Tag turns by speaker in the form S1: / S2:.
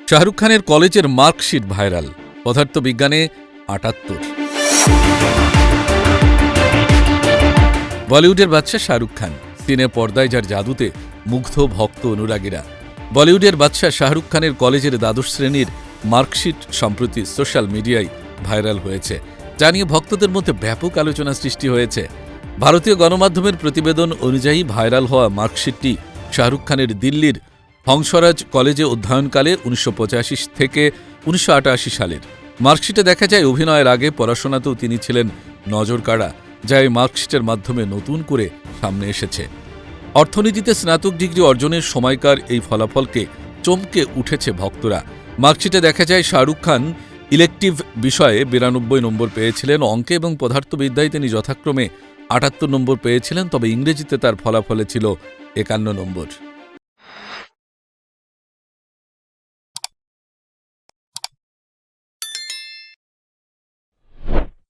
S1: শাহরুখ খানের কলেজের marksheet viral, পদার্থবিজ্ঞানে ৭৮। বলিউডের বাদশা শাহরুখ খান, সিনে পর্দায় যার জাদুতে মুগ্ধ ভক্ত অনুরাগীরা। বলিউডের বাদশা শাহরুখ খানের কলেজের দ্বাদশ শ্রেণীর মার্কশিট সম্প্রতি সোশ্যাল মিডিয়ায় ভাইরাল হয়েছে, যা নিয়ে ভক্তদের মধ্যে ব্যাপক আলোচনা সৃষ্টি হয়েছে। ভারতীয় গণমাধ্যমের প্রতিবেদন অনুযায়ী ভাইরাল হওয়া মার্কশিটটি শাহরুখ খানের দিল্লির হংসরাজ কলেজে অধ্যয়নকালে ১৯৮৫ থেকে ১৯৮৮ সালের। মার্কশিটে দেখা যায় অভিনয়ের আগে পড়াশোনাতেও তিনি ছিলেন নজরকাড়া, যা এই মার্কশিটের মাধ্যমে নতুন করে সামনে এসেছে। অর্থনীতিতে স্নাতক ডিগ্রি অর্জনের সময়কার এই ফলাফলকে চমকে উঠেছে ভক্তরা। মার্কশিটে দেখা যায় শাহরুখ খান ইলেকটিভ বিষয়ে ৯২ নম্বর পেয়েছিলেন, অঙ্কে এবং পদার্থবিদ্যায় তিনি যথাক্রমে ৭৮ নম্বর পেয়েছিলেন, তবে ইংরেজিতে তার ফলাফলে ছিল ৫১ নম্বর।